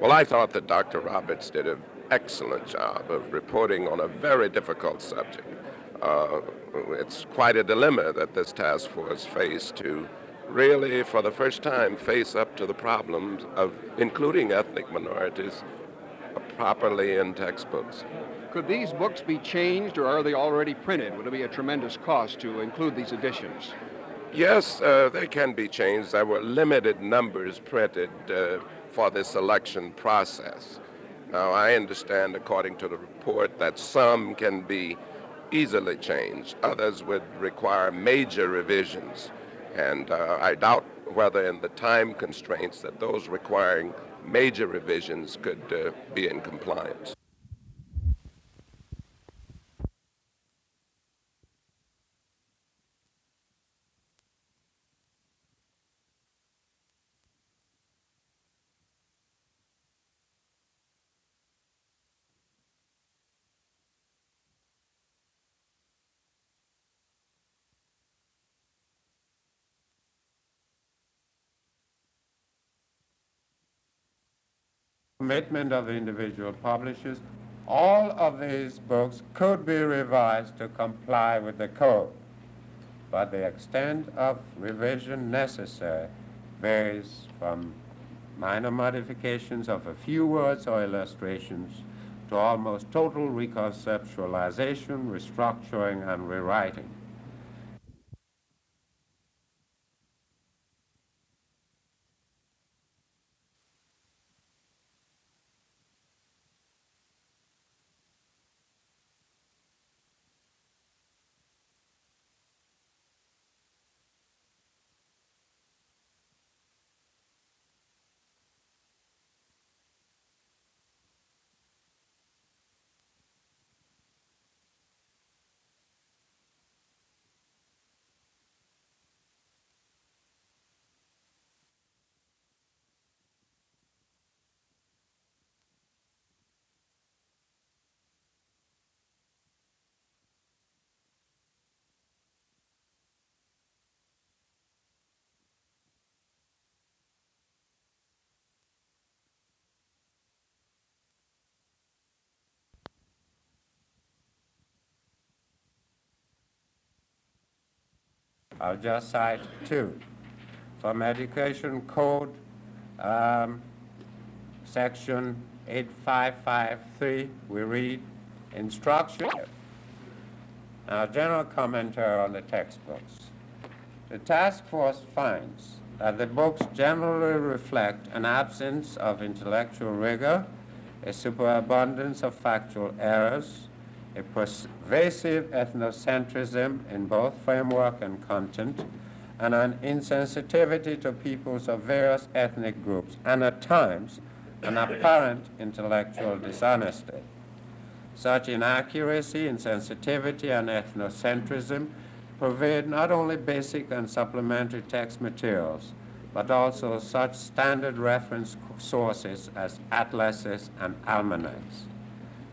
Well, I thought that Dr. Roberts did an excellent job of reporting on a very difficult subject. Uh, it's quite a dilemma that this task force faced to really, for the first time, face up to the problems of including ethnic minorities properly in textbooks. Could these books be changed or are they already printed? Would it be a tremendous cost to include these additions? Yes, they can be changed. There were limited numbers printed for the selection process. Now, I understand, according to the report, that some can be easily changed. Others would require major revisions. And I doubt whether in the time constraints that those requiring major revisions could be in compliance. Commitment of individual publishers, all of these books could be revised to comply with the code, but the extent of revision necessary varies from minor modifications of a few words or illustrations to almost total reconceptualization, restructuring, and rewriting. I'll just cite two. From Education Code, Section 8553, we read, instruction. Now, general commentary on the textbooks. The task force finds that the books generally reflect an absence of intellectual rigor, a superabundance of factual errors, a pervasive ethnocentrism in both framework and content, and an insensitivity to peoples of various ethnic groups, and at times, an apparent intellectual dishonesty. Such inaccuracy, insensitivity, and ethnocentrism pervade not only basic and supplementary text materials, but also such standard reference sources as atlases and almanacs.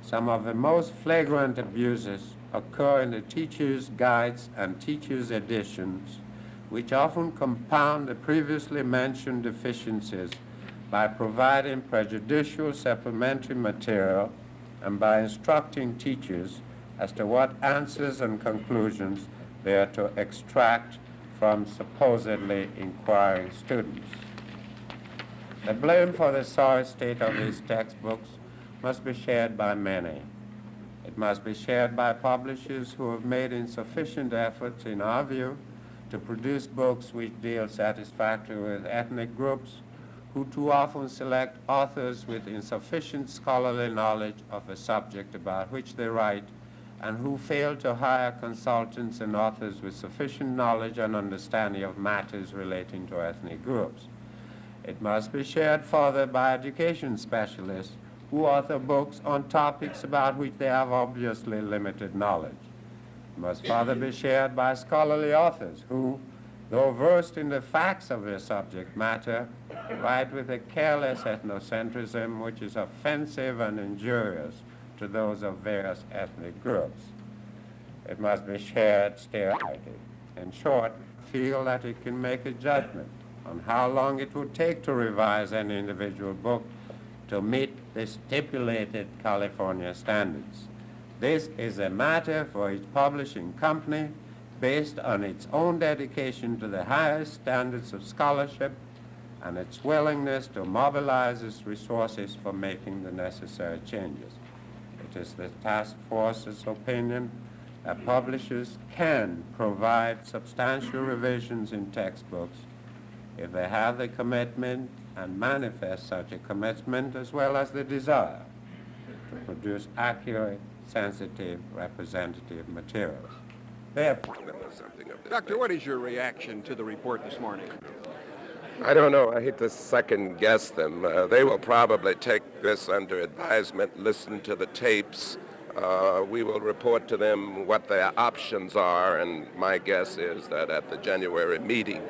Some of the most flagrant abuses occur in the teachers' guides and teachers' editions, which often compound the previously mentioned deficiencies by providing prejudicial supplementary material and by instructing teachers as to what answers and conclusions they are to extract from supposedly inquiring students. The blame for the sorry state of these textbooks must be shared by many. It must be shared by publishers who have made insufficient efforts, in our view, to produce books which deal satisfactorily with ethnic groups, who too often select authors with insufficient scholarly knowledge of a subject about which they write, and who fail to hire consultants and authors with sufficient knowledge and understanding of matters relating to ethnic groups. It must be shared further by education specialists who author books on topics about which they have obviously limited knowledge. It must further be shared by scholarly authors who, though versed in the facts of their subject matter, write with a careless ethnocentrism which is offensive and injurious to those of various ethnic groups. It must be shared stereotypically. In short, feel that it can make a judgment on how long it would take to revise any individual book to meet the stipulated California standards. This is a matter for each publishing company based on its own dedication to the highest standards of scholarship and its willingness to mobilize its resources for making the necessary changes. It is the task force's opinion that publishers can provide substantial revisions in textbooks if they have the commitment and manifest such a commitment as well as the desire to produce accurate, sensitive, representative materials. Therefore, Doctor, what is your reaction to the report this morning? I don't know. I hate to second guess them. They will probably take this under advisement, listen to the tapes. We will report to them what their options are, and my guess is that at the January meeting,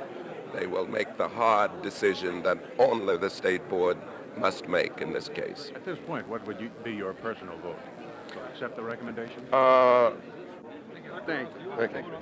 they will make the hard decision that only the state board must make in this case. At this point, what would be your personal vote? To accept the recommendation? Thank you. Thank you.